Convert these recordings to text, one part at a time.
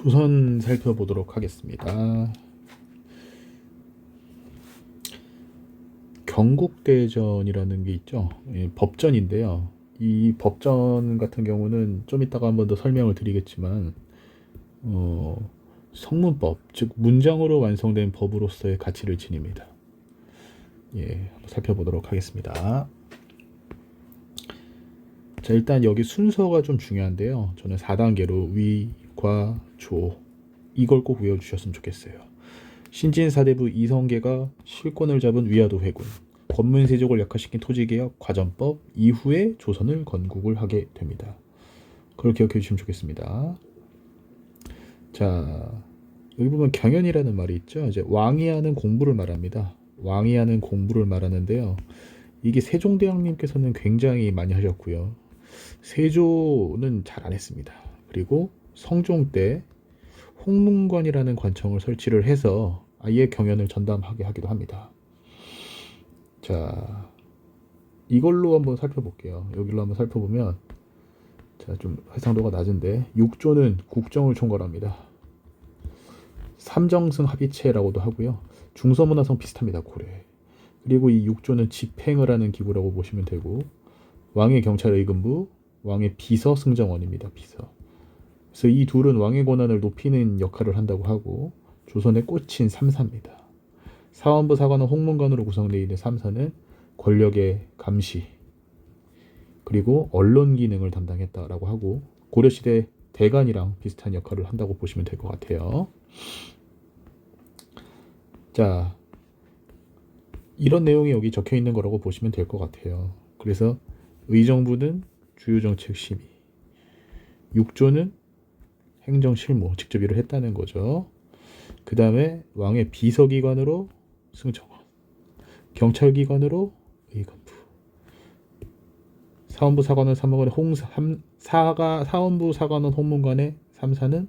조선 살펴보도록 하겠습니다. 경국대전이라는 게 있죠. 법전인데요. 이 법전 같은 경우는 좀 이따가 한 번 더 설명을 드리겠지만 성문법, 즉 문장으로 완성된 법으로서의 가치를 지닙니다. 한번 살펴보도록 하겠습니다. 자, 일단 여기 순서가 좀 중요한데요. 저는 4단계로 위, 과, 조 이걸 꼭 외워주셨으면 좋겠어요. 신진사대부 이성계가 실권을 잡은 위화도 회군, 권문세족을 약화시킨 토지개혁 과전법 이후에 조선을 건국을 하게 됩니다. 그걸 기억해 주시면 좋겠습니다. 자, 여기 보면 경연이라는 말이 있죠. 이제 왕이 하는 공부를 말합니다. 왕이 하는 공부를 말하는데요. 이게 세종대왕님께서는 굉장히 많이 하셨고요. 세조는 잘 안 했습니다. 그리고 성종 때 홍문관이라는 관청을 설치를 해서 아예 경연을 전담하게 하기도 합니다. 자, 이걸로 한번 살펴볼게요. 여기로 한번 살펴보면, 자, 좀 해상도가 낮은데, 6조는 국정을 총괄합니다. 삼정승 합의체라고도 하고요. 중서문화성 비슷합니다. 고려. 그리고 이 6조는 집행을 하는 기구라고 보시면 되고, 왕의 경찰의금부, 왕의 비서 승정원입니다. 비서. 그래서 이 둘은 왕의 권한을 높이는 역할을 한다고 하고, 조선의 꽃인 삼사입니다. 사원부 사관은 홍문관으로 구성되어 있는 삼사는 권력의 감시 그리고 언론 기능을 담당했다라고 하고, 고려시대 대간이랑 비슷한 역할을 한다고 보시면 될 것 같아요. 자, 이런 내용이 여기 적혀 있는 거라고 보시면 될 것 같아요. 그래서 의정부는 주요정책 심의, 6조는 행정실무 직접 일을 했다는 거죠. 그 다음에 왕의 비서기관으로 승정원, 경찰기관으로 의관부, 사원부 사관원 사무관의 사원부 사관원 홍문관의 삼사는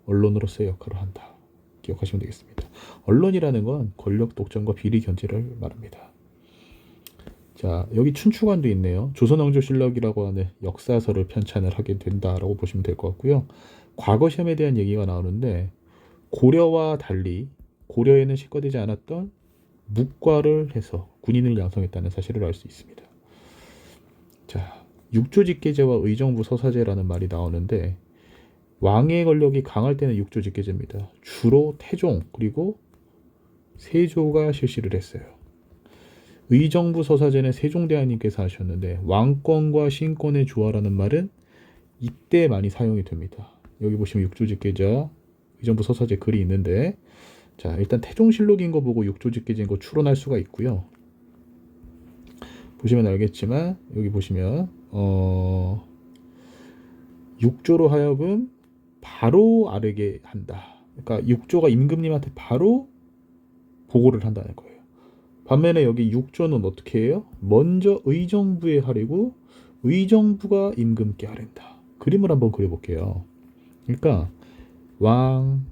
언론으로서의 역할을 한다. 기억하시면 되겠습니다. 언론이라는 건 권력 독점과 비리 견제를 말합니다. 자, 여기 춘추관도 있네요. 조선왕조실록이라고 하는 역사서를 편찬을 하게 된다라고 보시면 될 것 같고요. 과거 시험에 대한 얘기가 나오는데, 고려와 달리 고려에는 식과되지 않았던 묵과를 해서 군인을 양성했다는 사실을 알 수 있습니다. 자, 육조직계제와 의정부 서사제라는 말이 나오는데, 왕의 권력이 강할 때는 육조직계제입니다. 주로 태종 그리고 세조가 실시를 했어요. 의정부 서사제는 세종대왕님께서 하셨는데, 왕권과 신권의 조화라는 말은 이때 많이 사용이 됩니다. 여기 보시면 육조직계제, 의정부 서사제 글이 있는데, 자, 일단 태종실록인 거 보고 육조직계제인 거 추론할 수가 있고요. 보시면 알겠지만 여기 보시면 6조로 하여금 바로 아르게 한다. 그러니까 6조가 임금님한테 바로 보고를 한다는 거예요. 반면에 여기 6조는 어떻게 해요? 먼저 의정부에 하리고 의정부가 임금께 하랜다. 그림을 한번 그려볼게요. 그러니까 왕,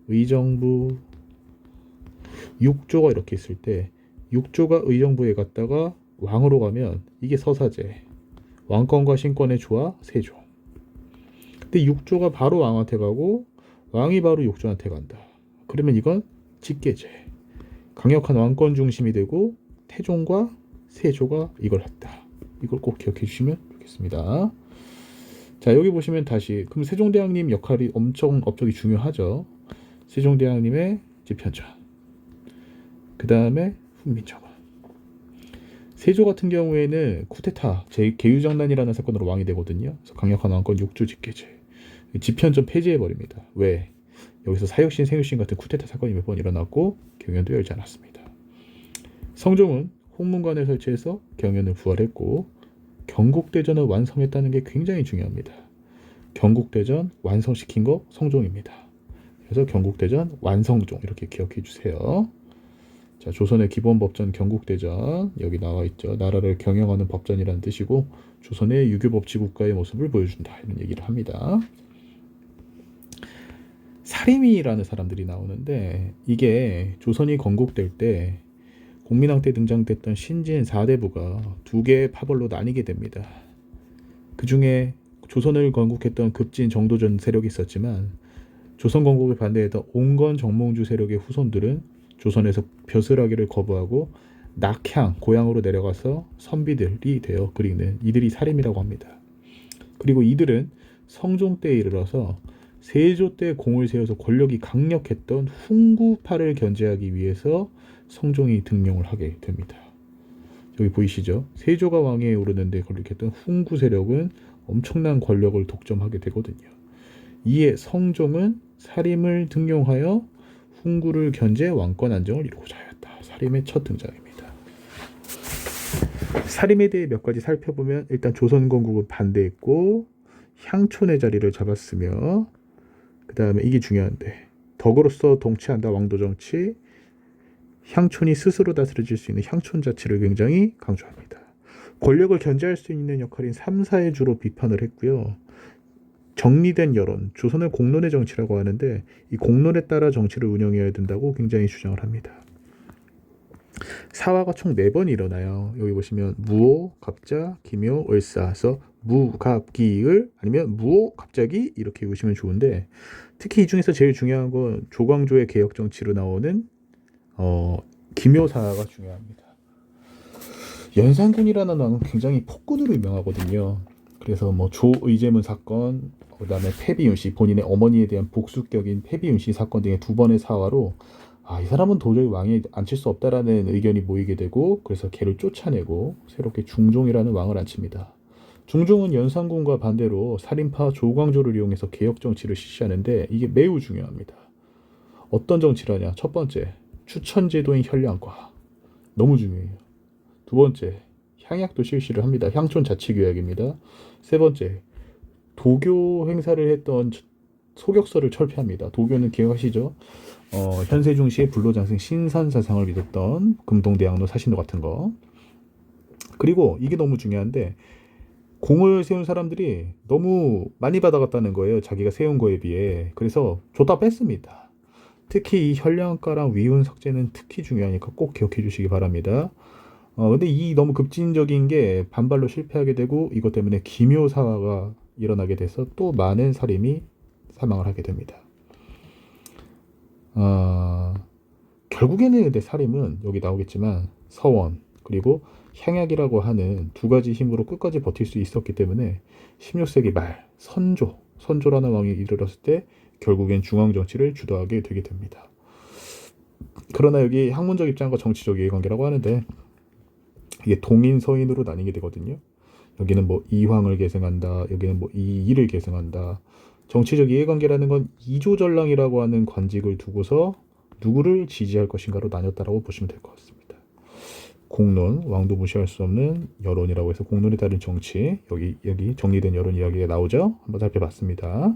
의정부, 6조가 이렇게 있을 때 6조가 의정부에 갔다가 왕으로 가면 이게 서사제, 왕권과 신권의 조화, 세조. 근데 6조가 바로 왕한테 가고 왕이 바로 6조한테 간다. 그러면 이건 직계제, 강력한 왕권 중심이 되고 태종과 세조가 이걸 했다. 이걸 꼭 기억해 주시면 좋겠습니다. 자, 여기 보시면 다시, 그럼 세종대왕님 역할이 엄청 업적이 중요하죠. 세종대왕님의 집현전, 그 다음에 훈민정음. 세조 같은 경우에는 쿠데타, 계유장난이라는 사건으로 왕이 되거든요. 그래서 강력한 왕권 6조 직계제, 집현전 폐지해버립니다. 왜? 여기서 사육신, 생육신 같은 쿠데타 사건이 몇 번 일어났고 경연도 열지 않았습니다. 성종은 홍문관을 설치해서 경연을 부활했고, 경국대전을 완성했다는 게 굉장히 중요합니다. 경국대전 완성시킨 거 성종입니다. 그래서 경국대전 완성종 이렇게 기억해 주세요. 자, 조선의 기본법전 경국대전 여기 나와 있죠. 나라를 경영하는 법전이라는 뜻이고, 조선의 유교법치 국가의 모습을 보여준다 이런 얘기를 합니다. 사리미라는 사람들이 나오는데, 이게 조선이 건국될 때 공민왕 때 등장됐던 신진 4대부가 두 개의 파벌로 나뉘게 됩니다. 그 중에 조선을 건국했던 급진 정도전 세력이 있었지만 조선 건국에 반대했던 온건 정몽주 세력의 후손들은 조선에서 벼슬하기를 거부하고 낙향 고향으로 내려가서 선비들이 되어 그리는 이들이 사림이라고 합니다. 그리고 이들은 성종 때에 이르러서 세조 때 공을 세워서 권력이 강력했던 훈구파를 견제하기 위해서 성종이 등용을 하게 됩니다. 여기 보이시죠? 세조가 왕위에 오르는데 권력했던 훈구 세력은 엄청난 권력을 독점하게 되거든요. 이에 성종은 사림을 등용하여 훈구를 견제 왕권 안정을 이루고자 하였다. 사림의 첫 등장입니다. 사림에 대해 몇 가지 살펴보면 일단 조선 건국은 반대했고 향촌의 자리를 잡았으며 그 다음에 이게 중요한데 덕으로서 동치한다 왕도 정치 향촌이 스스로 다스려질 수 있는 향촌 자치를 굉장히 강조합니다. 권력을 견제할 수 있는 역할인 삼사에 주로 비판을 했고요. 정리된 여론, 조선을 공론의 정치라고 하는데 이 공론에 따라 정치를 운영해야 된다고 굉장히 주장을 합니다. 사화가 총 4번 일어나요. 여기 보시면 무오, 갑자, 기묘, 을사. 그래서 무, 갑, 기을 아니면 무오, 갑자기 이렇게 보시면 좋은데 특히 이 중에서 제일 중요한 건 조광조의 개혁 정치로 나오는 기묘사가 중요합니다. 연산군이라는 왕은 굉장히 폭군으로 유명하거든요. 그래서 뭐 조의제문 사건, 그다음에 패비윤씨 본인의 어머니에 대한 복수격인 패비윤씨 사건 등의 2번의 사화로 이 사람은 도저히 왕에 앉힐 수 없다라는 의견이 모이게 되고 그래서 걔를 쫓아내고 새롭게 중종이라는 왕을 앉힙니다. 중종은 연산군과 반대로 살인파 조광조를 이용해서 개혁 정치를 실시하는데 이게 매우 중요합니다. 어떤 정치라냐? 첫 번째, 추천제도인 현량과 너무 중요해요. 두 번째, 향약도 실시를 합니다. 향촌 자치교약입니다. 세 번째, 도교 행사를 했던 소격서를 철폐합니다. 도교는 기억하시죠? 현세중시의 불로장생 신선사상을 믿었던 금동대학로 사신도 같은 거. 그리고 이게 너무 중요한데 공을 세운 사람들이 너무 많이 받아갔다는 거예요. 자기가 세운 거에 비해. 그래서 줬다 뺐습니다. 특히 이 현량가랑 위훈석제는 특히 중요하니까 꼭 기억해 주시기 바랍니다. 근데 이 너무 급진적인 게 반발로 실패하게 되고 이것 때문에 기묘사화가 일어나게 돼서 또 많은 사림이 사망을 하게 됩니다. 결국에는 근데 사림은 여기 나오겠지만 서원 그리고 향약이라고 하는 2가지 힘으로 끝까지 버틸 수 있었기 때문에 16세기 말 선조라는 왕이 이르렀을 때 결국엔 중앙정치를 주도하게 되게 됩니다. 그러나 여기 학문적 입장과 정치적 이해관계라고 하는데 이게 동인 서인으로 나뉘게 되거든요. 여기는 뭐 이황을 계승한다. 여기는 뭐 이이를 계승한다. 정치적 이해관계라는 건 이조전랑이라고 하는 관직을 두고서 누구를 지지할 것인가로 나뉘었다라고 보시면 될 것 같습니다. 공론, 왕도 무시할 수 없는 여론이라고 해서 공론에 따른 정치, 여기 정리된 여론 이야기가 나오죠. 한번 살펴봤습니다.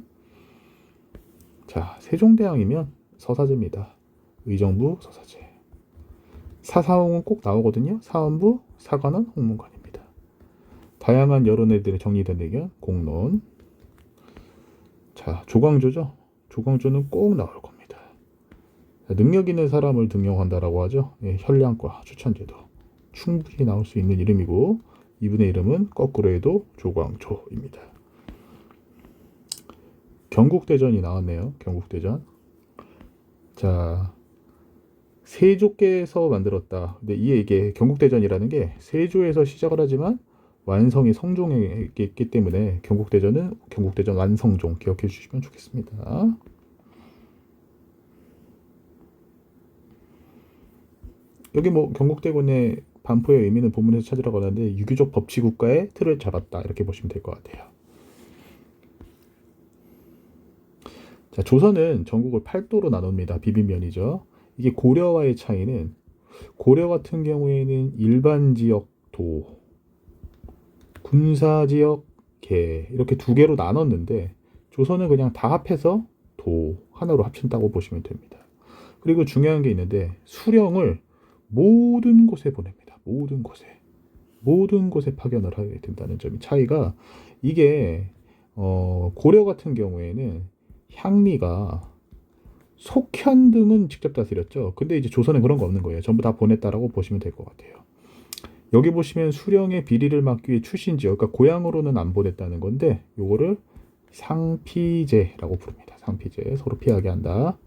자, 세종대왕이면 서사제입니다. 의정부 서사제. 사사홍은 꼭 나오거든요. 사헌부, 사관원, 홍문관입니다. 다양한 여론에 대해 정리된 의견, 공론. 자, 조광조죠. 조광조는 꼭 나올 겁니다. 능력 있는 사람을 등용한다라고 하죠. 현량과 추천제도. 충분히 나올 수 있는 이름이고 이분의 이름은 거꾸로 해도 조광조입니다. 경국대전이 나왔네요. 경국대전. 자, 세조께서 만들었다. 근데 이게 경국대전이라는 게 세조에서 시작을 하지만 완성이 성종에 있기 때문에 경국대전 완성종 기억해 주시면 좋겠습니다. 여기 뭐 경국대군의 반포의 의미는 본문에서 찾으라고 하는데 유교적 법치국가의 틀을 잡았다 이렇게 보시면 될 것 같아요. 자, 조선은 전국을 8도로 나눕니다. 비빔면이죠. 이게 고려와의 차이는 고려 같은 경우에는 일반 지역 도, 군사 지역 개 이렇게 2개로 나눴는데 조선은 그냥 다 합해서 도 하나로 합친다고 보시면 됩니다. 그리고 중요한 게 있는데 수령을 모든 곳에 보냅니다. 모든 곳에 파견을 하게 된다는 점이 차이가 이게 고려 같은 경우에는 향리가 속현 등은 직접 다스렸죠. 근데 이제 조선은 그런 거 없는 거예요. 전부 다 보냈다라고 보시면 될 것 같아요. 여기 보시면 수령의 비리를 막기 위해 출신 지역, 그러니까 고향으로는 안 보냈다는 건데 요거를 상피제라고 부릅니다. 상피제, 서로 피하게 한다.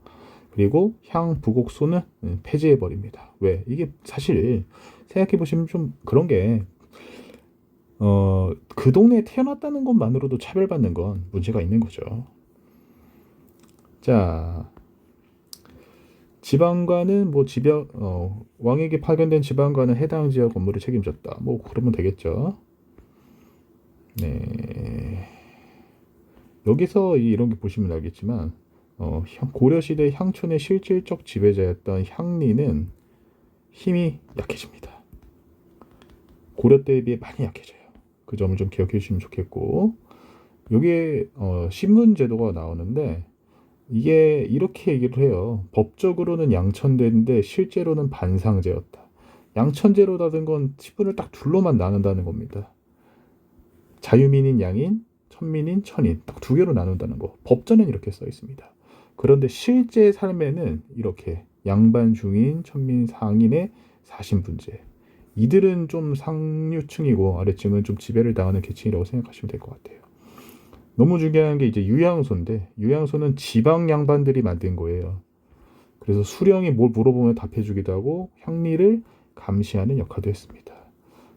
그리고 향부곡소는 폐지해버립니다. 왜? 이게 사실 생각해보시면 좀 그런 게 그 동네에 태어났다는 것만으로도 차별받는 건 문제가 있는 거죠. 자, 지방관은 뭐 왕에게 파견된 지방관은 해당 지역 업무를 책임졌다. 뭐 그러면 되겠죠. 네. 여기서 이런 게 보시면 알겠지만 고려시대 향촌의 실질적 지배자였던 향리는 힘이 약해집니다. 고려 때에 비해 많이 약해져요. 그 점을 좀 기억해 주시면 좋겠고, 여기에 신분 제도가 나오는데 이게 이렇게 얘기를 해요. 법적으로는 양천제인데 실제로는 반상제였다. 양천제로라는 건 신분을 딱 둘로만 나눈다는 겁니다. 자유민인 양인, 천민인 천인, 딱 두 개로 나눈다는 거. 법전엔 이렇게 써 있습니다. 그런데 실제 삶에는 이렇게 양반 중인, 천민 상인의 사신분제. 이들은 좀 상류층이고 아래층은 좀 지배를 당하는 계층이라고 생각하시면 될 것 같아요. 너무 중요한 게 이제 유양소인데, 유양소는 지방 양반들이 만든 거예요. 그래서 수령이 뭘 물어보면 답해주기도 하고 향리를 감시하는 역할도 했습니다.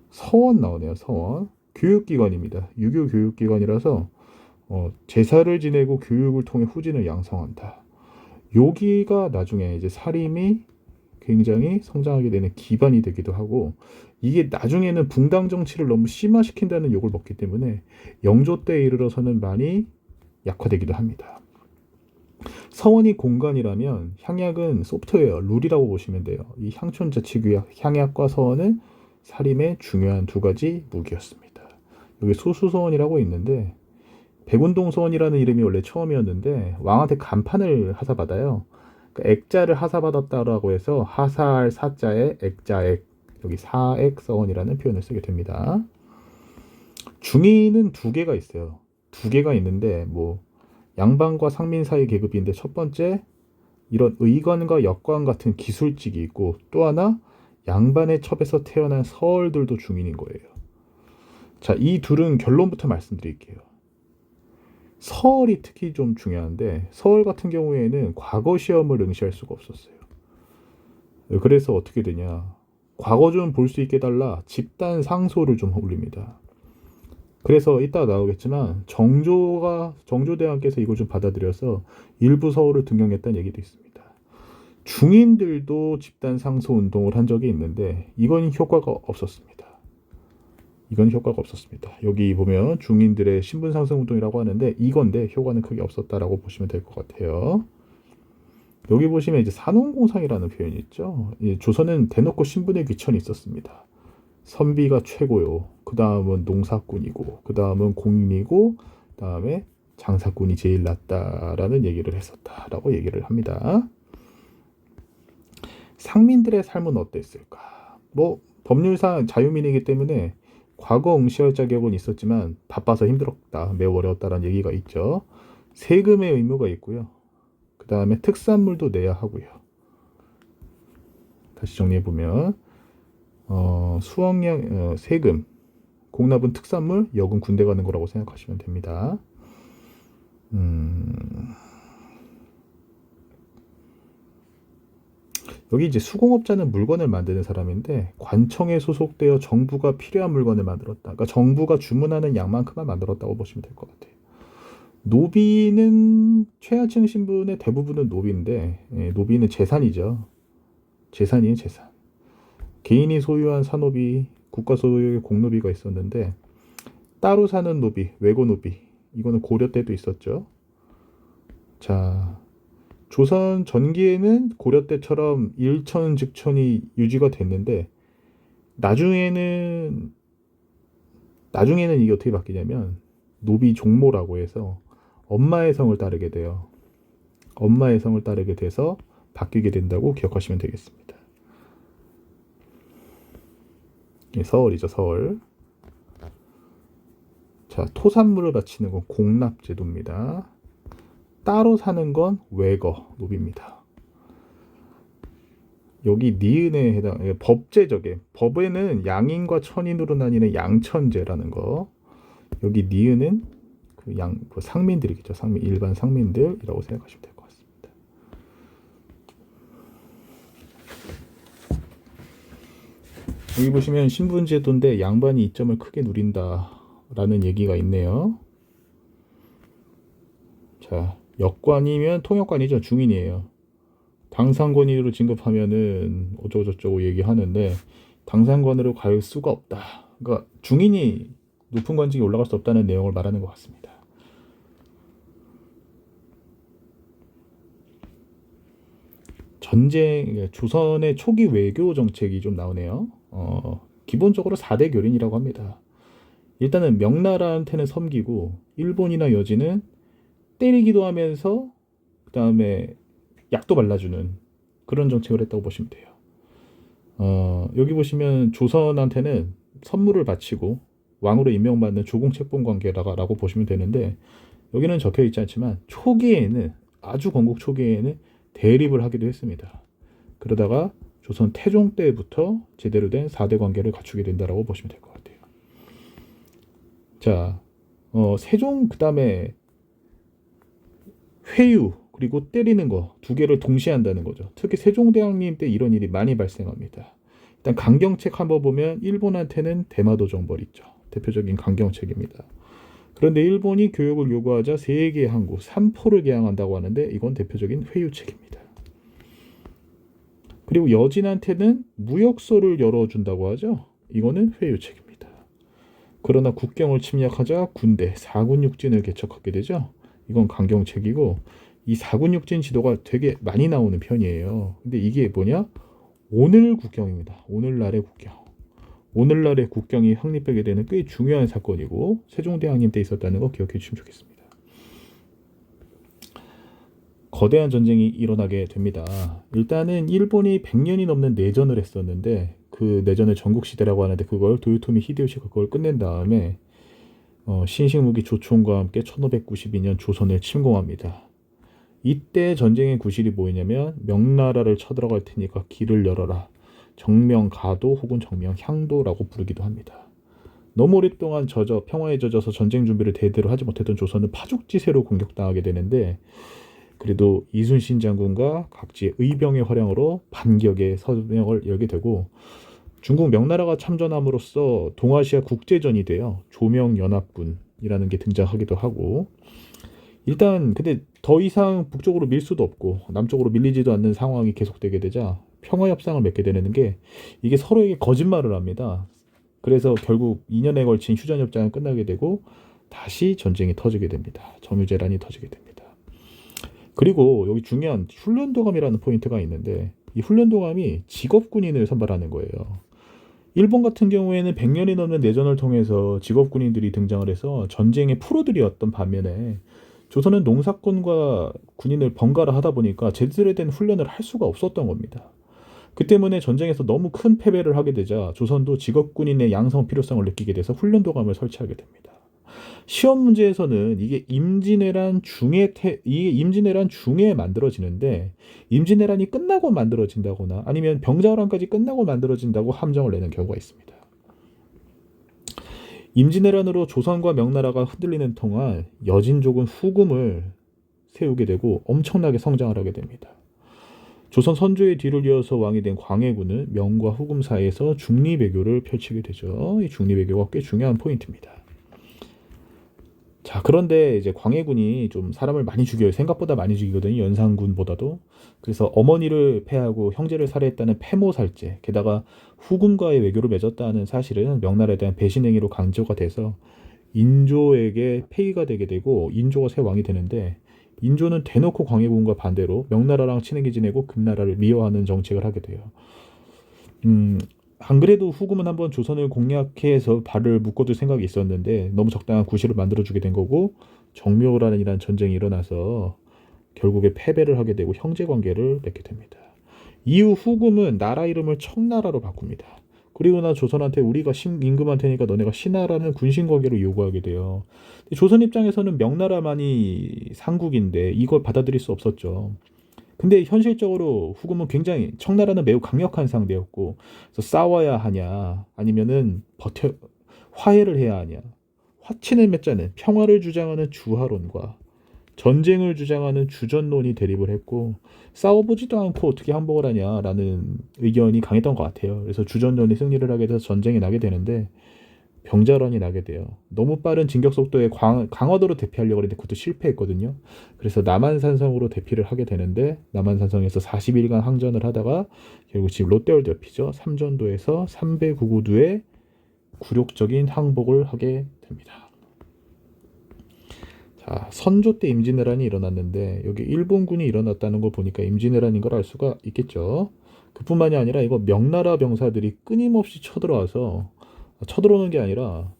서원 나오네요. 서원. 교육기관입니다. 유교 교육기관이라서 제사를 지내고 교육을 통해 후진을 양성한다. 여기가 나중에 이제 사림이 굉장히 성장하게 되는 기반이 되기도 하고, 이게 나중에는 붕당 정치를 너무 심화시킨다는 욕을 먹기 때문에 영조 때에 이르러서는 많이 약화되기도 합니다. 서원이 공간이라면 향약은 소프트웨어, 룰이라고 보시면 돼요. 이 향촌자치구역, 향약과 서원은 사림의 중요한 두 가지 무기였습니다. 여기 소수서원이라고 있는데 백운동서원이라는 이름이 원래 처음이었는데 왕한테 간판을 하사받아요. 그러니까 액자를 하사받았다라고 해서 하사할 사자에 액자액, 여기 사액서원이라는 표현을 쓰게 됩니다. 중위는 두 개가 있어요. 두 개가 있는데 뭐 양반과 상민 사이 계급인데, 첫 번째 이런 의관과 역관 같은 기술직이 있고, 또 하나 양반의 첩에서 태어난 서얼들도 중인인 거예요. 자, 이 둘은 결론부터 말씀드릴게요. 서얼이 특히 좀 중요한데, 서얼 같은 경우에는 과거 시험을 응시할 수가 없었어요. 그래서 어떻게 되냐, 과거 좀 볼 수 있게 달라 집단 상소를 좀 올립니다. 그래서 이따 나오겠지만 정조대왕께서 이걸 좀 받아들여서 일부 서울을 등용했다는 얘기도 있습니다. 중인들도 집단 상소 운동을 한 적이 있는데 이건 효과가 없었습니다. 여기 보면 중인들의 신분 상승 운동이라고 하는데 이건데 효과는 크게 없었다라고 보시면 될 것 같아요. 여기 보시면 이제 산원공상이라는 표현이 있죠. 조선은 대놓고 신분의 귀천이 있었습니다. 선비가 최고요. 그 다음은 농사꾼이고, 그 다음은 공인이고, 그 다음에 장사꾼이 제일 낫다라는 얘기를 했었다라고 얘기를 합니다. 상민들의 삶은 어땠을까? 뭐 법률상 자유민이기 때문에 과거 응시할 자격은 있었지만 바빠서 힘들었다, 매우 어려웠다라는 얘기가 있죠. 세금의 의무가 있고요. 그 다음에 특산물도 내야 하고요. 다시 정리해 보면 수확량, 세금, 공납은 특산물, 역은 군대 가는 거라고 생각하시면 됩니다. 여기 이제 수공업자는 물건을 만드는 사람인데 관청에 소속되어 정부가 필요한 물건을 만들었다. 그러니까 정부가 주문하는 양만큼만 만들었다고 보시면 될 것 같아요. 노비는 최하층 신분의 대부분은 노비인데, 노비는 재산이죠. 재산이에요, 재산. 개인이 소유한 산노비, 국가 소유의 공노비가 있었는데 따로 사는 노비, 외고 노비, 이거는 고려 때도 있었죠. 자, 조선 전기에는 고려 때처럼 일천 직천이 유지가 됐는데 나중에는 이게 어떻게 바뀌냐면 노비 종모라고 해서 엄마의 성을 따르게 돼요. 엄마의 성을 따르게 돼서 바뀌게 된다고 기억하시면 되겠습니다. 서얼이죠, 서얼. 자, 토산물을 바치는 건 공납제도입니다. 따로 사는 건 외거, 노비입니다. 여기 니은에 해당, 법제적에, 법에는 양인과 천인으로 나뉘는 양천제라는 거. 여기 니은은 그 그 상민들이겠죠. 일반 상민들이라고 생각하시면 될 것 같습니다. 여기 보시면 신분제도인데 양반이 이점을 크게 누린다라는 얘기가 있네요. 자, 역관이면 통역관이죠. 중인이에요. 당상권으로 진급하면은 어쩌고저쩌고 얘기하는데 당상권으로 갈 수가 없다. 그러니까 중인이 높은 관직에 올라갈 수 없다는 내용을 말하는 것 같습니다. 조선의 초기 외교 정책이 좀 나오네요. 기본적으로 4대 교린이라고 합니다. 일단은 명나라한테는 섬기고 일본이나 여진은 때리기도 하면서 그 다음에 약도 발라주는 그런 정책을 했다고 보시면 돼요. 여기 보시면 조선한테는 선물을 바치고 왕으로 임명받는 조공책봉 관계라고 보시면 되는데 여기는 적혀 있지 않지만 초기에는 아주 건국 초기에는 대립을 하기도 했습니다. 그러다가 조선 태종 때부터 제대로 된 4대 관계를 갖추게 된다라고 보시면 될 것 같아요. 자, 세종 그 다음에 회유 그리고 때리는 거 두 개를 동시에 한다는 거죠. 특히 세종대왕님 때 이런 일이 많이 발생합니다. 일단 강경책 한번 보면 일본한테는 대마도 정벌 있죠. 대표적인 강경책입니다. 그런데 일본이 교역을 요구하자 세계의 항구 3포를 개항한다고 하는데 이건 대표적인 회유책입니다. 그리고 여진한테는 무역소를 열어준다고 하죠. 이거는 회유책입니다. 그러나 국경을 침략하자 군대 4군육진을 개척하게 되죠. 이건 강경책이고 이 4군육진 지도가 되게 많이 나오는 편이에요. 근데 이게 뭐냐? 오늘 국경입니다. 오늘날의 국경. 오늘날의 국경이 확립되게 되는 꽤 중요한 사건이고 세종대왕님 때 있었다는 거 기억해 주시면 좋겠습니다. 거대한 전쟁이 일어나게 됩니다. 일단은 일본이 100년이 넘는 내전을 했었는데 그 내전을 전국시대라고 하는데 그걸 도요토미 히데요시가 그걸 끝낸 다음에 신식무기 조총과 함께 1592년 조선을 침공합니다. 이때 전쟁의 구실이 뭐냐면 명나라를 쳐들어갈 테니까 길을 열어라. 정명가도 혹은 정명향도라고 부르기도 합니다. 너무 오랫동안 평화에 젖어서 전쟁 준비를 제대로 하지 못했던 조선은 파죽지세로 공격당하게 되는데 그래도 이순신 장군과 각지의 의병의 활약으로 반격의 서명을 열게 되고 중국 명나라가 참전함으로써 동아시아 국제전이 돼요. 조명연합군이라는 게 등장하기도 하고 일단 근데 더 이상 북쪽으로 밀 수도 없고 남쪽으로 밀리지도 않는 상황이 계속되게 되자 평화협상을 맺게 되는 게 이게 서로에게 거짓말을 합니다. 그래서 결국 2년에 걸친 휴전협정은 끝나게 되고 다시 전쟁이 터지게 됩니다. 정유재란이 터지게 됩니다. 그리고 여기 중요한 훈련도감이라는 포인트가 있는데 이 훈련도감이 직업군인을 선발하는 거예요. 일본 같은 경우에는 100년이 넘는 내전을 통해서 직업군인들이 등장을 해서 전쟁의 프로들이었던 반면에 조선은 농사꾼과 군인을 번갈아 하다 보니까 제대로 된 훈련을 할 수가 없었던 겁니다. 그 때문에 전쟁에서 너무 큰 패배를 하게 되자 조선도 직업군인의 양성 필요성을 느끼게 돼서 훈련도감을 설치하게 됩니다. 시험 문제에서는 이게 임진왜란 중에 만들어지는데 임진왜란이 끝나고 만들어진다거나 아니면 병자호란까지 끝나고 만들어진다고 함정을 내는 경우가 있습니다. 임진왜란으로 조선과 명나라가 흔들리는 동안 여진족은 후금을 세우게 되고 엄청나게 성장을 하게 됩니다. 조선 선조의 뒤를 이어서 왕이 된 광해군은 명과 후금 사이에서 중리외교를 펼치게 되죠. 이 중리외교가 꽤 중요한 포인트입니다. 자, 그런데 이제 광해군이 좀 사람을 많이 죽여요. 생각보다 많이 죽이거든요. 연산군보다도. 그래서 어머니를 패하고 형제를 살해했다는 패모살죄, 게다가 후금과의 외교를 맺었다는 사실은 명나라에 대한 배신 행위로 강조가 돼서 인조에게 폐위가 되게 되고 인조가 새 왕이 되는데 인조는 대놓고 광해군과 반대로 명나라랑 친하게 지내고 금나라를 미워하는 정책을 하게 돼요. 안 그래도 후금은 한번 조선을 공략해서 발을 묶어둘 생각이 있었는데 너무 적당한 구실을 만들어주게 된 거고 정묘라는 전쟁이 일어나서 결국에 패배를 하게 되고 형제관계를 맺게 됩니다. 이후 후금은 나라 이름을 청나라로 바꿉니다. 그리고 나 조선한테 우리가 임금한테니까 너네가 신하라는 군신관계로 요구하게 돼요. 조선 입장에서는 명나라만이 상국인데 이걸 받아들일 수 없었죠. 근데 현실적으로 후금은 굉장히 청나라는 매우 강력한 상대였고 그래서 싸워야 하냐 아니면은 화해를 해야 하냐 화친을 맺자는 평화를 주장하는 주화론과 전쟁을 주장하는 주전론이 대립을 했고 싸워보지도 않고 어떻게 항복을 하냐라는 의견이 강했던 것 같아요. 그래서 주전론이 승리를 하게 돼서 전쟁이 나게 되는데 병자론이 나게 돼요. 너무 빠른 진격 속도에 강화도로 대피하려고 했는데 그것도 실패했거든요. 그래서 남한산성으로 대피를 하게 되는데 남한산성에서 40일간 항전을 하다가 결국 지금 롯데월드 옆이죠. 삼전도에서 399도의 굴욕적인 항복을 하게 됩니다. 자, 선조 때 임진왜란이 일어났는데 여기 일본군이 일어났다는 걸 보니까 임진왜란인 걸 알 수가 있겠죠. 그뿐만이 아니라 이거 명나라 병사들이 끊임없이 쳐들어오는 게 아니라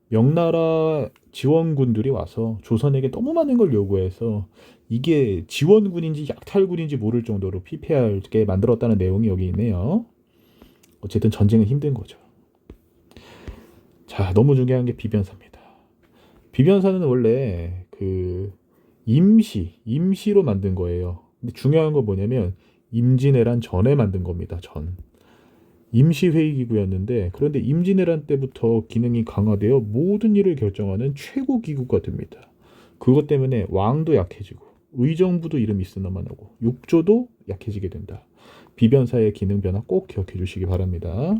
명나라 지원군들이 와서 조선에게 너무 많은 걸 요구해서 이게 지원군인지 약탈군인지 모를 정도로 피폐하게 만들었다는 내용이 여기 있네요. 어쨌든 전쟁은 힘든 거죠. 자, 너무 중요한 게 비변사입니다. 비변사는 원래 그 임시로 만든 거예요. 근데 중요한 건 뭐냐면 임진왜란 전에 만든 겁니다. 임시회의기구였는데 그런데 임진왜란 때부터 기능이 강화되어 모든 일을 결정하는 최고 기구가 됩니다. 그것 때문에 왕도 약해지고 의정부도 이름이 쓰나만 하고 욕조도 약해지게 된다. 비변사의 기능 변화 꼭 기억해 주시기 바랍니다.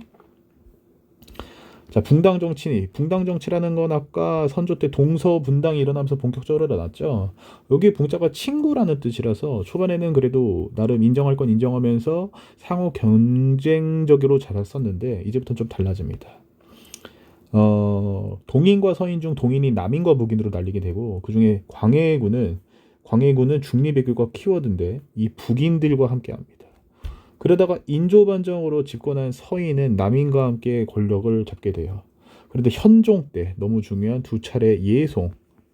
자, 붕당정치라는 건 아까 선조 때 동서분당이 일어나면서 본격적으로 일어났죠. 여기 붕자가 친구라는 뜻이라서 초반에는 그래도 나름 인정할 건 인정하면서 상호 경쟁적으로 잘 썼는데 이제부터는 좀 달라집니다. 동인과 서인 중 동인이 남인과 북인으로 날리게 되고 그중에 광해군은 중립외교가 키워드인데 이 북인들과 함께합니다. 그러다가 인조반정으로 집권한 서인은 남인과 함께 권력을 잡게 돼요. 그런데 현종 때 너무 중요한 두 차례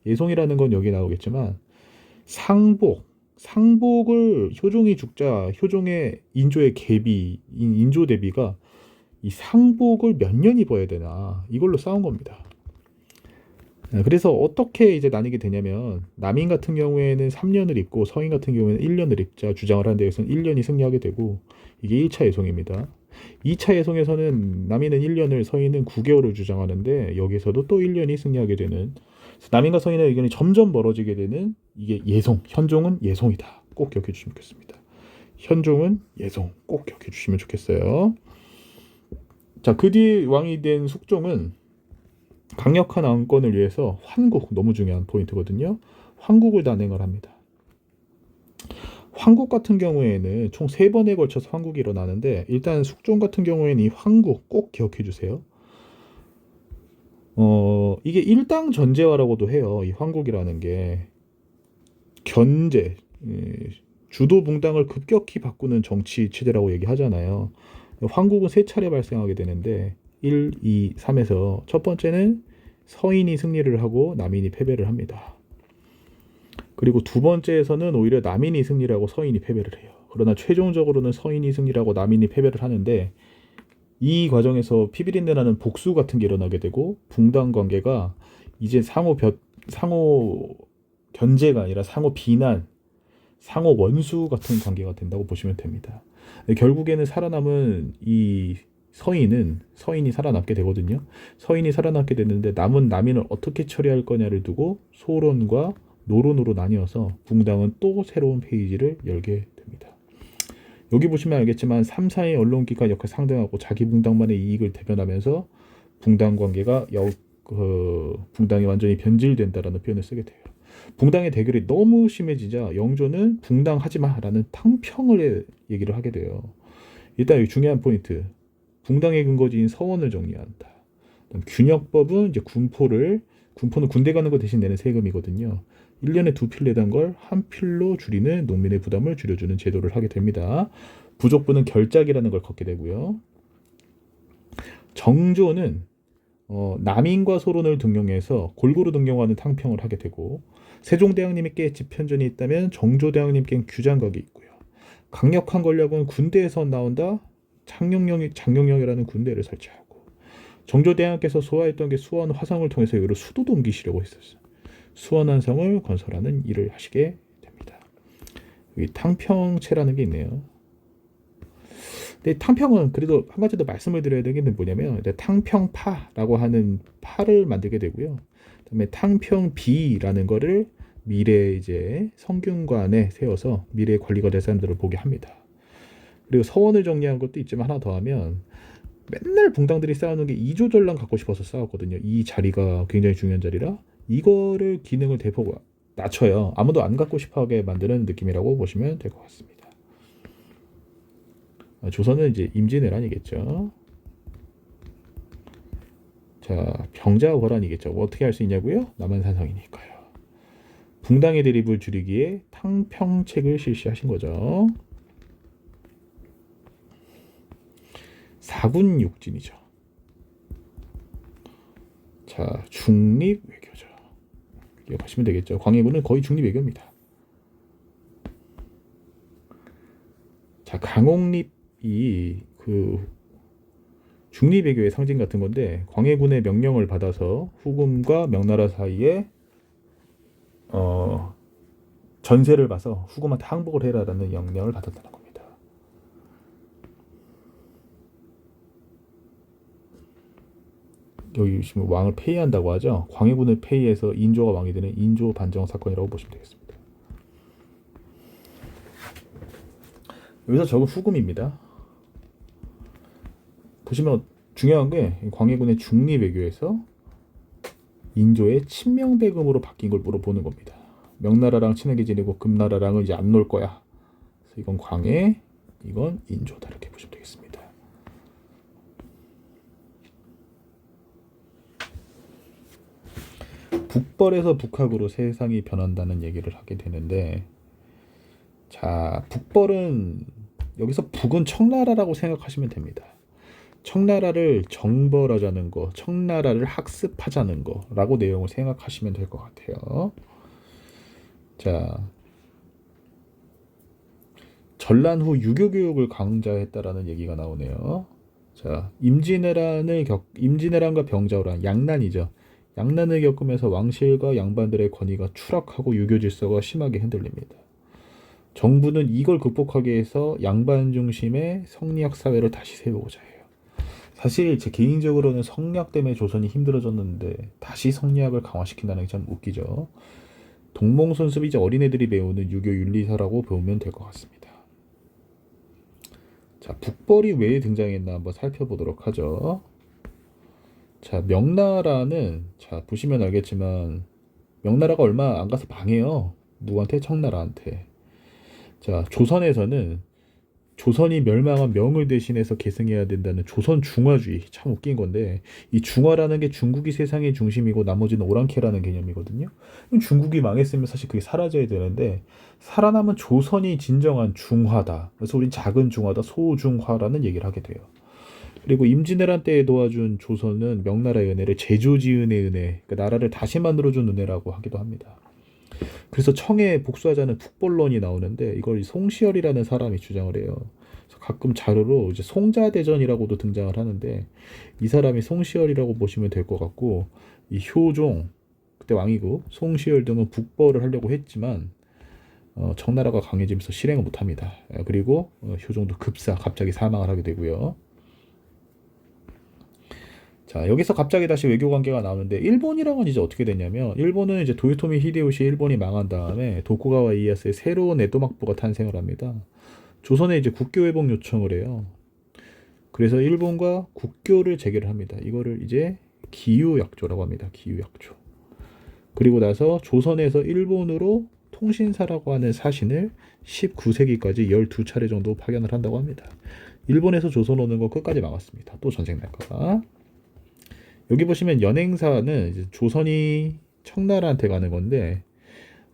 예송이라는 건 여기 나오겠지만 상복을 효종이 죽자 효종의 인조 대비가 이 상복을 몇 년 입어야 되나 이걸로 싸운 겁니다. 그래서 어떻게 이제 나뉘게 되냐면 남인 같은 경우에는 3년을 입고 서인 같은 경우에는 1년을 입자 주장을 하는 데에서는 1년이 승리하게 되고 이게 1차 예송입니다. 2차 예송에서는 남인은 1년을 서인은 9개월을 주장하는데 여기서도 또 1년이 승리하게 되는 남인과 서인의 의견이 점점 멀어지게 되는 이게 현종은 예송이다. 꼭 기억해 주시면 좋겠습니다. 현종은 예송 꼭 기억해 주시면 좋겠어요. 자, 그 뒤 왕이 된 숙종은 강력한 왕권을 위해서 너무 중요한 포인트거든요. 환국을 단행을 합니다. 환국 같은 경우에는 총 3번에 걸쳐서 환국이 일어나는데 일단 숙종 같은 경우에는 이 환국 꼭 기억해 주세요. 이게 일당 전제화라고도 해요. 이 환국이라는 게 주도 붕당을 급격히 바꾸는 정치 체제라고 얘기하잖아요. 환국은 3차례 발생하게 되는데 1, 2, 3에서 첫 번째는 서인이 승리를 하고 남인이 패배를 합니다. 그리고 두 번째에서는 오히려 남인이 승리를 하고 서인이 패배를 해요. 그러나 최종적으로는 서인이 승리를 하고 남인이 패배를 하는데 이 과정에서 피비린내 나는 복수 같은 게 일어나게 되고 붕당 관계가 이제 상호 견제가 아니라 상호 비난, 상호 원수 같은 관계가 된다고 보시면 됩니다. 결국에는 살아남은 이 서인이 살아남게 되거든요. 서인이 살아남게 됐는데 남은 남인을 어떻게 처리할 거냐를 두고 소론과 노론으로 나뉘어서 붕당은 또 새로운 페이지를 열게 됩니다. 여기 보시면 알겠지만 3, 4의 언론기관 역할 상당하고 자기 붕당만의 이익을 대변하면서 붕당 관계가 붕당이 완전히 변질된다라는 표현을 쓰게 돼요. 붕당의 대결이 너무 심해지자 영조는 붕당하지마라는 탕평을 얘기를 하게 돼요. 일단 여기 중요한 포인트. 붕당의 근거지인 서원을 정리한다. 균역법은 이제 군포는 군대 가는 거 대신 내는 세금이거든요. 1년에 2필 내던 걸 1필로 줄이는 농민의 부담을 줄여주는 제도를 하게 됩니다. 부족부는 결작이라는 걸 걷게 되고요. 정조는 남인과 소론을 등용해서 골고루 등용하는 탕평을 하게 되고 세종대왕님께 집현전이 있다면 정조대왕님께는 규장각이 있고요. 강력한 권력은 군대에서 나온다. 장영령이라는 군대를 설치하고 정조대왕께서 소화했던 게 수원 화성을 통해서 여기로 수도도 옮기시려고 했었어요. 수원한성을 건설하는 일을 하시게 됩니다. 여기 탕평체라는 게 있네요. 근데 탕평은 그래도 한 가지 더 말씀을 드려야 되는 게 뭐냐면 탕평파라고 하는 파를 만들게 되고요. 그다음에 탕평비라는 거를 미래 이제 성균관에 세워서 미래 권리가 될 사람들을 보게 합니다. 그리고 서원을 정리한 것도 있지만 하나 더 하면 맨날 붕당들이 싸우는 게 이조전랑 갖고 싶어서 싸웠거든요. 이 자리가 굉장히 중요한 자리라 이거를 기능을 대폭 낮춰요. 아무도 안 갖고 싶어하게 만드는 느낌이라고 보시면 될 것 같습니다. 조선은 이제 임진왜란이겠죠. 자, 병자호란이겠죠. 뭐 어떻게 할 수 있냐고요? 남한산성이니까요. 붕당의 대립을 줄이기에 탕평책을 실시하신 거죠. 사군육진이죠. 자, 중립외교죠. 기억하시면 되겠죠. 광해군은 거의 중립외교입니다. 자, 강옥립이 그 중립외교의 상징 같은 건데 광해군의 명령을 받아서 후금과 명나라 사이에 전세를 봐서 후금한테 항복을 해라라는 명령을 받았다는 겁니다. 여기 지금 왕을 폐위한다고 하죠. 광해군을 폐위해서 인조가 왕이 되는 인조 반정 사건이라고 보시면 되겠습니다. 여기서 적은 후금입니다. 보시면 중요한 게 광해군의 중립외교에서 인조의 친명배금으로 바뀐 걸 물어보는 겁니다. 명나라랑 친하게 지내고 금나라랑은 이제 안 놀 거야. 그래서 이건 광해, 이건 인조다 이렇게 보시면 되겠습니다. 북벌에서 북학으로 세상이 변한다는 얘기를 하게 되는데, 자, 북벌은 여기서 북은 청나라라고 생각하시면 됩니다. 청나라를 정벌하자는 거, 청나라를 학습하자는 거라고 내용을 생각하시면 될 것 같아요. 자, 전란 후 유교 교육을 강자했다라는 얘기가 나오네요. 자, 임진왜란과 병자호란, 양난이죠. 양난을 겪으면서 왕실과 양반들의 권위가 추락하고 유교 질서가 심하게 흔들립니다. 정부는 이걸 극복하기 위해서 양반 중심의 성리학 사회를 다시 세우고자 해요. 사실 제 개인적으로는 성리학 때문에 조선이 힘들어졌는데 다시 성리학을 강화시킨다는 게 참 웃기죠. 동몽선습이 이제 어린애들이 배우는 유교 윤리사라고 보면 될 것 같습니다. 자, 북벌이 왜 등장했나 한번 살펴보도록 하죠. 자, 명나라는 자 보시면 알겠지만 명나라가 얼마 안 가서 망해요. 누구한테? 청나라한테. 자, 조선에서는 조선이 멸망한 명을 대신해서 계승해야 된다는 조선 중화주의, 참 웃긴 건데 이 중화라는 게 중국이 세상의 중심이고 나머지는 오랑캐라는 개념이거든요. 그럼 중국이 망했으면 사실 그게 사라져야 되는데 살아남은 조선이 진정한 중화다. 그래서 우린 작은 중화다, 소중화라는 얘기를 하게 돼요. 그리고 임진왜란 때에 도와준 조선은 명나라의 은혜를 제조지은의 은혜, 그러니까 나라를 다시 만들어준 은혜라고 하기도 합니다. 그래서 청에 복수하자는 북벌론이 나오는데 이걸 송시열이라는 사람이 주장을 해요. 그래서 가끔 자료로 이제 송자대전이라고도 등장을 하는데 이 사람이 송시열이라고 보시면 될 것 같고 이 효종 그때 왕이고 송시열 등은 북벌을 하려고 했지만 청나라가 강해지면서 실행을 못합니다. 그리고 효종도 갑자기 사망을 하게 되고요. 자, 여기서 갑자기 다시 외교 관계가 나오는데 일본이랑은 이제 어떻게 됐냐면 일본은 이제 도요토미 히데요시 일본이 망한 다음에 도쿠가와 이에야스의 새로운 에도막부가 탄생을 합니다. 조선에 이제 국교 회복 요청을 해요. 그래서 일본과 국교를 재개를 합니다. 이거를 이제 기유약조라고 합니다. 기유약조. 그리고 나서 조선에서 일본으로 통신사라고 하는 사신을 19세기까지 12차례 정도 파견을 한다고 합니다. 일본에서 조선 오는 거 끝까지 막았습니다. 또 전쟁 날까봐. 여기 보시면 연행사는 이제 조선이 청나라한테 가는 건데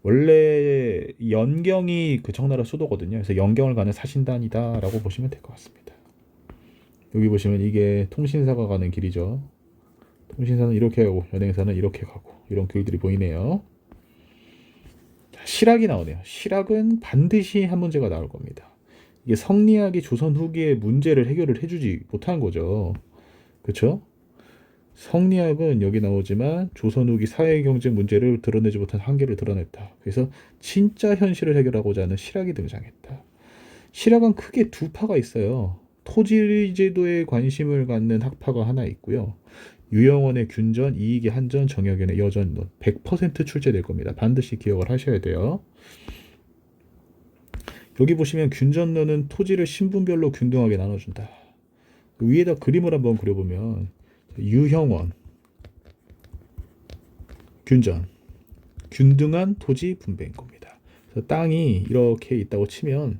원래 연경이 그 청나라 수도거든요. 그래서 연경을 가는 사신단이다라고 보시면 될 것 같습니다. 여기 보시면 이게 통신사가 가는 길이죠. 통신사는 이렇게 가고 연행사는 이렇게 가고 이런 길들이 보이네요. 자, 실학이 나오네요. 실학은 반드시 한 문제가 나올 겁니다. 이게 성리학이 조선 후기에 문제를 해결을 해주지 못한 거죠. 그렇죠? 성리학은 여기 나오지만 조선 후기 사회 경제 문제를 드러내지 못한 한계를 드러냈다. 그래서 진짜 현실을 해결하고자 하는 실학이 등장했다. 실학은 크게 두 파가 있어요. 토지 제도에 관심을 갖는 학파가 하나 있고요. 유영원의 균전, 이익의 한전, 정혁연의 여전론 100% 출제될 겁니다. 반드시 기억을 하셔야 돼요. 여기 보시면 균전론은 토지를 신분별로 균등하게 나눠준다. 위에다 그림을 한번 그려보면 유형원, 균전, 균등한 토지 분배인 겁니다. 그래서 땅이 이렇게 있다고 치면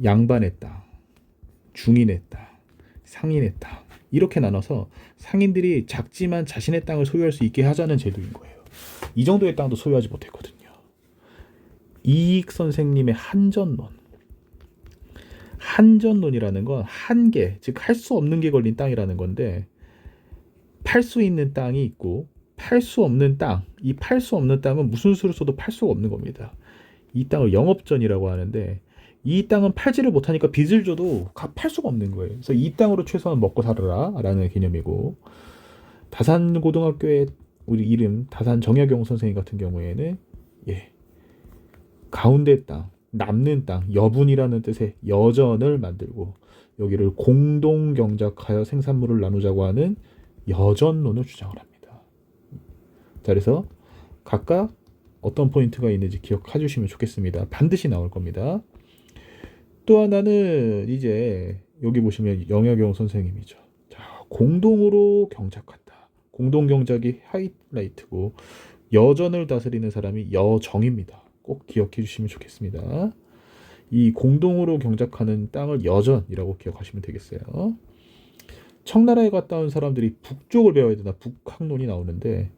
양반의 땅, 중인의 땅, 상인의 땅 이렇게 나눠서 상인들이 작지만 자신의 땅을 소유할 수 있게 하자는 제도인 거예요. 이 정도의 땅도 소유하지 못했거든요. 이익 선생님의 한전론. 한전론이라는 건 한계, 즉 할 수 없는 게 걸린 땅이라는 건데 팔 수 있는 땅이 있고 팔 수 없는 땅, 이 팔 수 없는 땅은 무슨 수를 써도 팔 수가 없는 겁니다. 이 땅을 영업전이라고 하는데 이 땅은 팔지를 못하니까 빚을 줘도 팔 수가 없는 거예요. 그래서 이 땅으로 최소한 먹고 살아라 라는 개념이고, 다산고등학교의 우리 이름 다산 정약용 선생님 같은 경우에는 가운데 땅, 남는 땅, 여분이라는 뜻의 여전을 만들고 여기를 공동경작하여 생산물을 나누자고 하는 여전론을 주장을 합니다. 자, 그래서 각각 어떤 포인트가 있는지 기억해 주시면 좋겠습니다. 반드시 나올 겁니다. 또 하나는 이제 여기 보시면 영혁용 선생님이죠. 자, 공동으로 경작한다. 공동경작이 하이라이트고 여전을 다스리는 사람이 여정입니다. 꼭 기억해 주시면 좋겠습니다. 이 공동으로 경작하는 땅을 여전이라고 기억하시면 되겠어요. 청나라에 갔다 온 사람들이 북쪽을 배워야 되나 북학론이 나오는데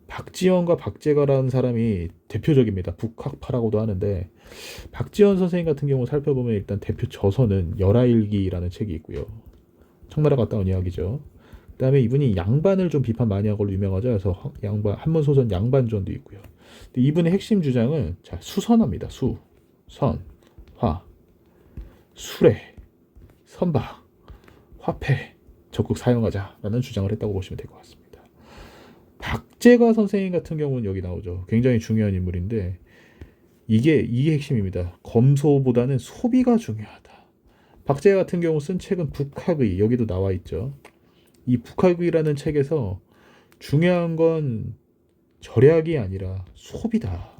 박지원과 박재가라는 사람이 대표적입니다. 북학파라고도 하는데 박지원 선생님 같은 경우 살펴보면 일단 대표 저서는 열하일기라는 책이 있고요. 청나라 갔다 온 이야기죠. 그다음에 이분이 양반을 좀 비판 많이 한 걸로 유명하죠. 그래서 양반 한문 소설 양반전도 있고요. 근데 이분의 핵심 주장은 자, 수선화입니다. 수, 선, 화, 수레, 선박, 화폐 적극 사용하자라는 주장을 했다고 보시면 될 것 같습니다. 박재가 선생님 같은 경우는 여기 나오죠. 굉장히 중요한 인물인데 이게 핵심입니다. 검소보다는 소비가 중요하다. 박재가 같은 경우 쓴 책은 북학의, 여기도 나와 있죠. 이 북학의라는 책에서 중요한 건 절약이 아니라 소비다.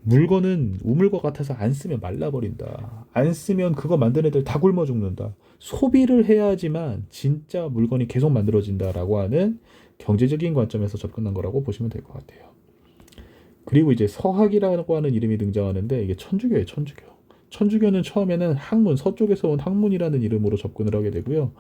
물건은 우물과 같아서 안 쓰면 말라버린다. 안 쓰면 그거 만든 애들 다 굶어 죽는다. 소비를 해야지만 진짜 물건이 계속 만들어진다라고 하는 경제적인 관점에서 접근한 거라고 보시면 될 것 같아요. 그리고 이제 서학이라고 하는 이름이 등장하는데 이게 천주교예요. 천주교. 천주교는 처음에는 학문, 서쪽에서 온 학문이라는 이름으로 접근을 하게 되고요.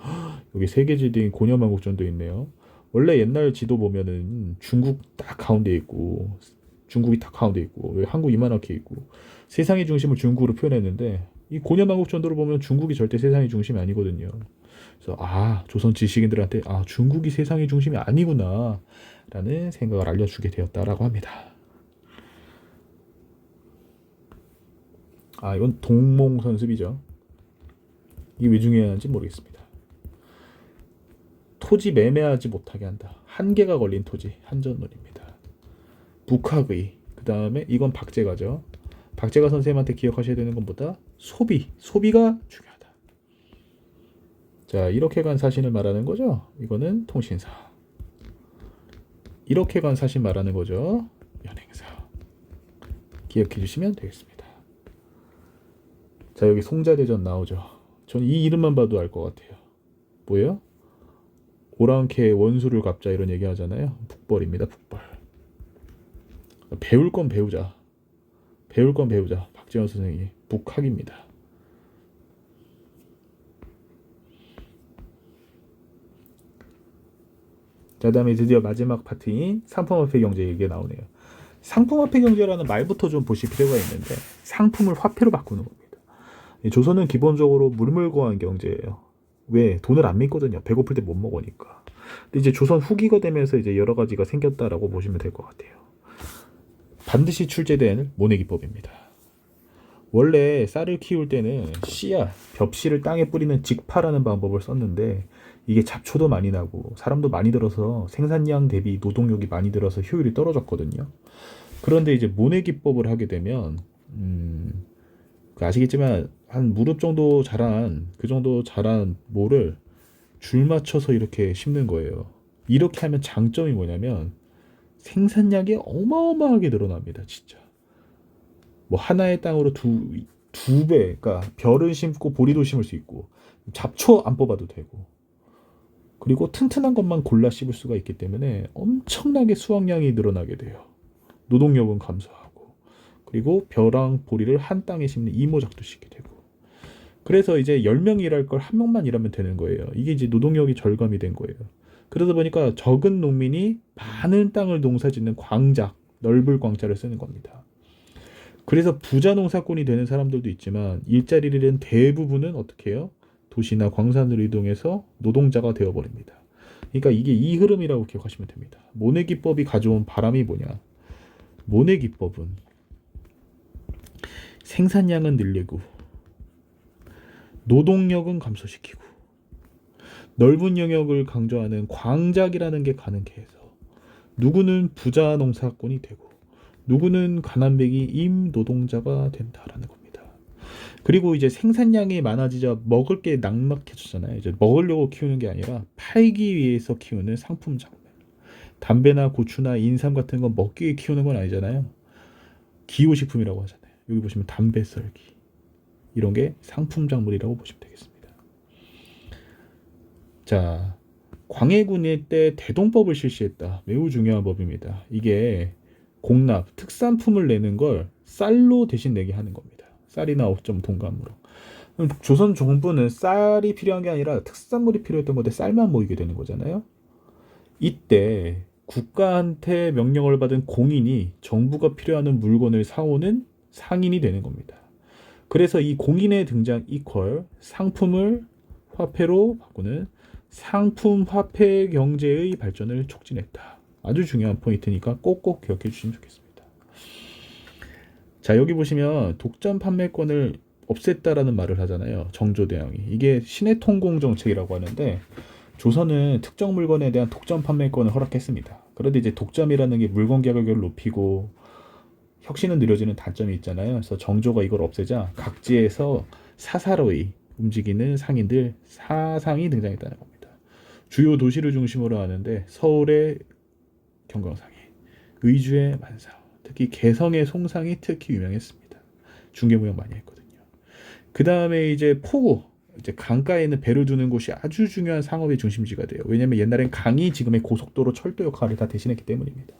여기 세계지도인 고려만국전도 있네요. 원래 옛날 지도 보면은 중국 딱 가운데 있고 중국이 딱 가운데 있고 한국 이만하게 있고 세상의 중심을 중국으로 표현했는데 이 고려만국전도를 보면 중국이 절대 세상의 중심이 아니거든요. 그래서 조선 지식인들한테 중국이 세상의 중심이 아니구나 라는 생각을 알려주게 되었다라고 합니다. 이건 동몽선습이죠. 이게 왜 중요한지 모르겠습니다. 토지 매매하지 못하게 한다. 한계가 걸린 토지, 한전론입니다. 북학의, 그 다음에 이건 박재가죠. 박재가 선생님한테 기억하셔야 되는 것보다 소비가 중요하다. 자, 이렇게 간 사신을 말하는 거죠. 이거는 통신사. 이렇게 간 사신 말하는 거죠. 연행사. 기억해 주시면 되겠습니다. 자, 여기 송자대전 나오죠. 전 이 이름만 봐도 알 것 같아요. 뭐예요? 오랑캐 원수를 갚자 이런 얘기 하잖아요. 북벌입니다. 북벌. 배울 건 배우자. 박지원 선생이 북학입니다. 자, 다음에 드디어 마지막 파트인 상품화폐 경제 얘기가 나오네요. 상품화폐 경제라는 말부터 좀 보실 필요가 있는데 상품을 화폐로 바꾸는 겁니다. 조선은 기본적으로 물물거한 경제예요. 왜? 돈을 안 믿거든요. 배고플 때 못 먹으니까. 근데 이제 조선 후기가 되면서 이제 여러 가지가 생겼다라고 보시면 될 것 같아요. 반드시 출제된 모내기법입니다. 원래 쌀을 키울 때는 씨앗, 벽씨를 땅에 뿌리는 직파라는 방법을 썼는데 이게 잡초도 많이 나고 사람도 많이 들어서 생산량 대비 노동력이 많이 들어서 효율이 떨어졌거든요. 그런데 이제 모내기법을 하게 되면 아시겠지만 한 무릎 정도 자란 모를 줄 맞춰서 이렇게 심는 거예요. 이렇게 하면 장점이 뭐냐면 생산량이 어마어마하게 늘어납니다. 진짜. 뭐 하나의 땅으로 두 배, 그러니까 벼를 심고 보리도 심을 수 있고 잡초 안 뽑아도 되고 그리고 튼튼한 것만 골라 씹을 수가 있기 때문에 엄청나게 수확량이 늘어나게 돼요. 노동력은 감소하고 그리고 벼랑 보리를 한 땅에 심는 이모작도 쉽게 되고 그래서 이제 10명 일할 걸 1명만 일하면 되는 거예요. 이게 이제 노동력이 절감이 된 거예요. 그러다 보니까 적은 농민이 많은 땅을 농사짓는 광작, 넓을 광자를 쓰는 겁니다. 그래서 부자 농사꾼이 되는 사람들도 있지만 일자리를 잃은 대부분은 어떻게 해요? 도시나 광산으로 이동해서 노동자가 되어버립니다. 그러니까 이게 이 흐름이라고 기억하시면 됩니다. 모내 기법이 가져온 바람이 뭐냐? 모내 기법은 생산량은 늘리고 노동력은 감소시키고 넓은 영역을 강조하는 광작이라는 게 가능케 해서 누구는 부자 농사꾼이 되고 누구는 가난뱅이 임노동자가 된다라는 겁니다. 그리고 이제 생산량이 많아지자 먹을 게 낙락해지잖아요. 이제 먹으려고 키우는 게 아니라 팔기 위해서 키우는 상품 작물. 담배나 고추나 인삼 같은 건 먹기 위해 키우는 건 아니잖아요. 기호식품이라고 하잖아요. 여기 보시면 담배 썰기. 이런 게 상품 작물이라고 보시면 되겠습니다. 자, 광해군일 때 대동법을 실시했다. 매우 중요한 법입니다. 이게 공납, 특산품을 내는 걸 쌀로 대신 내게 하는 겁니다. 쌀이나 옥점 동감으로. 조선 정부는 쌀이 필요한 게 아니라 특산물이 필요했던 건데 쌀만 모이게 되는 거잖아요. 이때 국가한테 명령을 받은 공인이 정부가 필요한 물건을 사오는 상인이 되는 겁니다. 그래서 이 공인의 등장 이퀄 상품을 화폐로 바꾸는 상품 화폐 경제의 발전을 촉진했다. 아주 중요한 포인트니까 꼭꼭 기억해 주시면 좋겠습니다. 자, 여기 보시면 독점 판매권을 없앴다라는 말을 하잖아요. 정조대왕이. 이게 신의 통공 정책이라고 하는데 조선은 특정 물건에 대한 독점 판매권을 허락했습니다. 그런데 이제 독점이라는 게 물건 가격을 높이고 혁신은 느려지는 단점이 있잖아요. 그래서 정조가 이걸 없애자 각지에서 사사로이 움직이는 상인들 사상이 등장했다는 겁니다. 주요 도시를 중심으로 하는데 서울의 경광상이, 의주의 만상, 특히 개성의 송상이 특히 유명했습니다. 중개무역 많이 했거든요. 그 다음에 이제 포구, 이제 강가에 있는 배를 두는 곳이 아주 중요한 상업의 중심지가 돼요. 왜냐하면 옛날엔 강이 지금의 고속도로, 철도 역할을 다 대신했기 때문입니다.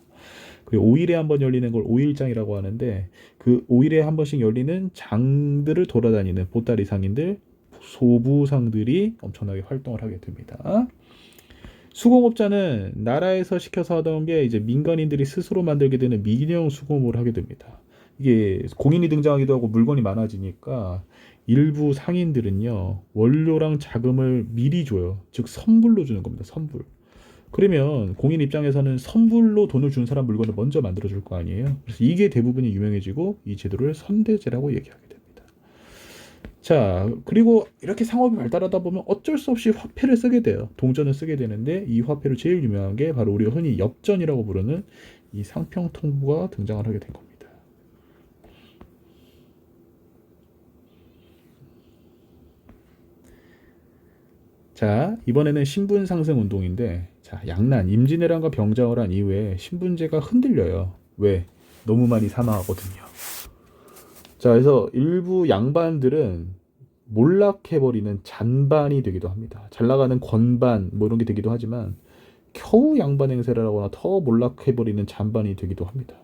그리고 5일에 한 번 열리는 걸 5일장이라고 하는데 그 5일에 한 번씩 열리는 장들을 돌아다니는 보따리 상인들, 소부상들이 엄청나게 활동을 하게 됩니다. 수공업자는 나라에서 시켜서 하던 게 이제 민간인들이 스스로 만들게 되는 민영 수공업을 하게 됩니다. 이게 공인이 등장하기도 하고 물건이 많아지니까 일부 상인들은요 원료랑 자금을 미리 줘요. 즉 선불로 주는 겁니다. 선불. 그러면 공인 입장에서는 선불로 돈을 준 사람 물건을 먼저 만들어 줄 거 아니에요. 그래서 이게 대부분이 유명해지고 이 제도를 선대제라고 얘기하게 됩니다. 자, 그리고 이렇게 상업이 발달하다 보면 어쩔 수 없이 화폐를 쓰게 돼요. 동전을 쓰게 되는데 이 화폐로 제일 유명한 게 바로 우리가 흔히 엽전이라고 부르는 이 상평통부가 등장을 하게 된 겁니다. 자, 이번에는 신분 상승 운동인데 자, 양난, 임진왜란과 병자호를 한 이후에 신분제가 흔들려요. 왜? 너무 많이 사망하거든요. 자, 그래서 일부 양반들은 몰락해버리는 잔반이 되기도 합니다. 잘 나가는 권반 뭐 이런 게 되기도 하지만 겨우 양반 행세를 하거나 더 몰락해버리는 잔반이 되기도 합니다.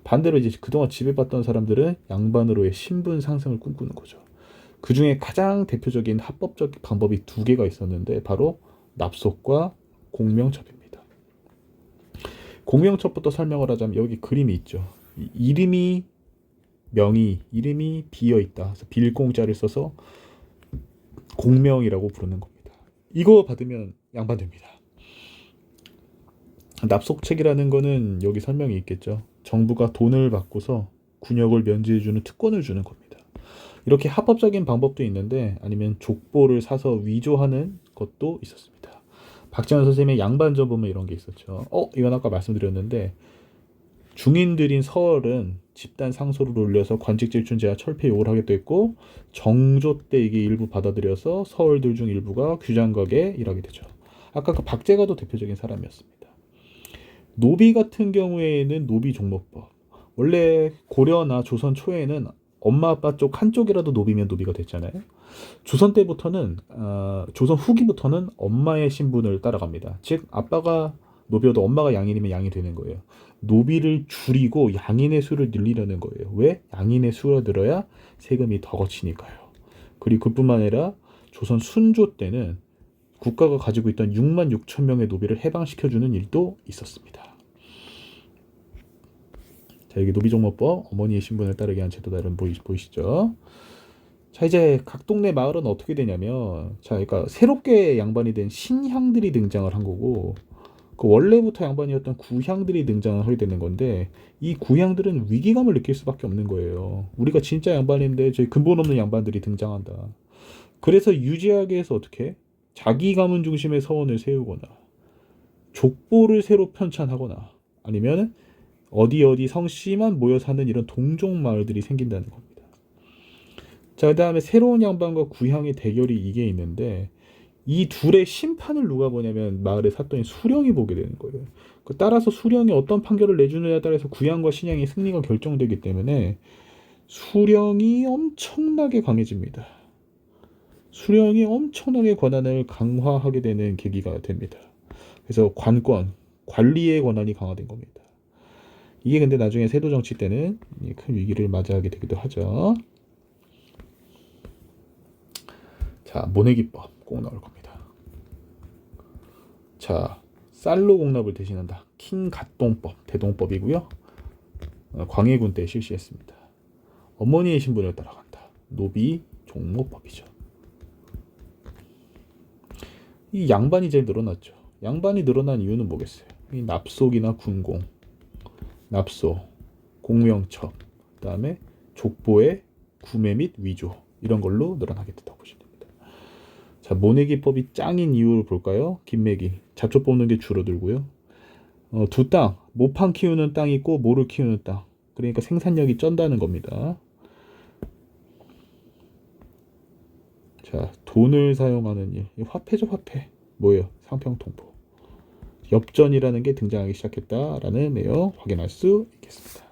반대로 이제 그동안 지배받던 사람들은 양반으로의 신분 상승을 꿈꾸는 거죠. 그 중에 가장 대표적인 합법적 방법이 두 개가 있었는데 바로 납속과 공명첩입니다. 공명첩부터 설명을 하자면 여기 그림이 있죠. 이름이 비어 있다. 그래서 빌공자를 써서 공명이라고 부르는 겁니다. 이거 받으면 양반됩니다. 납속책이라는 거는 여기 설명이 있겠죠. 정부가 돈을 받고서 군역을 면제해주는 특권을 주는 겁니다. 이렇게 합법적인 방법도 있는데 아니면 족보를 사서 위조하는 것도 있었습니다. 박지원 선생님의 양반전 보면 이런 게 있었죠. 이건 아까 말씀드렸는데 중인들인 서얼은 집단 상소를 올려서 관직질준 제하 철폐 요구를 하게 됐고 정조 때 이게 일부 받아들여서 서울들 중 일부가 규장각에 일하게 되죠. 아까 그 박제가도 대표적인 사람이었습니다. 노비 같은 경우에는 노비 종목법. 원래 고려나 조선 초에는 엄마 아빠 쪽 한쪽이라도 노비면 노비가 됐잖아요. 조선 때부터는 조선 후기부터는 엄마의 신분을 따라갑니다. 즉 아빠가 노비여도 엄마가 양인이면 양이 되는 거예요. 노비를 줄이고 양인의 수를 늘리려는 거예요. 왜? 양인의 수가 늘어야 세금이 더 거치니까요. 그리고 그뿐만 아니라 조선 순조 때는 국가가 가지고 있던 6만 6천 명의 노비를 해방시켜주는 일도 있었습니다. 자, 여기 노비종목법, 어머니의 신분을 따르게 한 제도다른 보이시죠? 자, 이제 각 동네 마을은 어떻게 되냐면, 자, 그러니까 새롭게 양반이 된 신향들이 등장을 한 거고, 그 원래부터 양반이었던 구향들이 등장을 하게 되는 건데, 이 구향들은 위기감을 느낄 수밖에 없는 거예요. 우리가 진짜 양반인데 저희 근본 없는 양반들이 등장한다. 그래서 유지하기 위해서 어떻게? 자기 가문 중심의 서원을 세우거나, 족보를 새로 편찬하거나, 아니면 어디 성씨만 모여 사는 이런 동종 마을들이 생긴다는 겁니다. 자, 그 다음에 새로운 양반과 구향의 대결이 이게 있는데 이 둘의 심판을 누가 보냐면 마을에 샀더니 수령이 보게 되는 거예요. 따라서 수령이 어떤 판결을 내주느냐에 따라서 구향과 신향의 승리가 결정되기 때문에 수령이 엄청나게 강해집니다. 수령이 엄청나게 권한을 강화하게 되는 계기가 됩니다. 그래서 관권, 관리의 권한이 강화된 겁니다. 이게 근데 나중에 세도 정치 때는 큰 위기를 맞이하게 되기도 하죠. 자, 모내기법 꼭 나올 겁니다. 자, 쌀로 공납을 대신한다. 킹갓동법, 대동법이고요. 광해군 때 실시했습니다. 어머니의 신분을 따라간다. 노비 종목법이죠. 이 양반이 제일 늘어났죠. 양반이 늘어난 이유는 뭐겠어요? 이 납속이나 군공, 납소, 공명첩, 그 다음에 족보의 구매 및 위조 이런 걸로 늘어나게 됐다고 보시면 됩니다. 자, 모내기법이 짱인 이유를 볼까요? 김매기, 잡초 뽑는 게 줄어들고요. 두 땅, 모판 키우는 땅이 있고 모를 키우는 땅. 그러니까 생산력이 쩐다는 겁니다. 자, 돈을 사용하는 일. 화폐죠, 화폐. 뭐예요? 상평통보. 엽전이라는 게 등장하기 시작했다라는 내용 확인할 수 있겠습니다.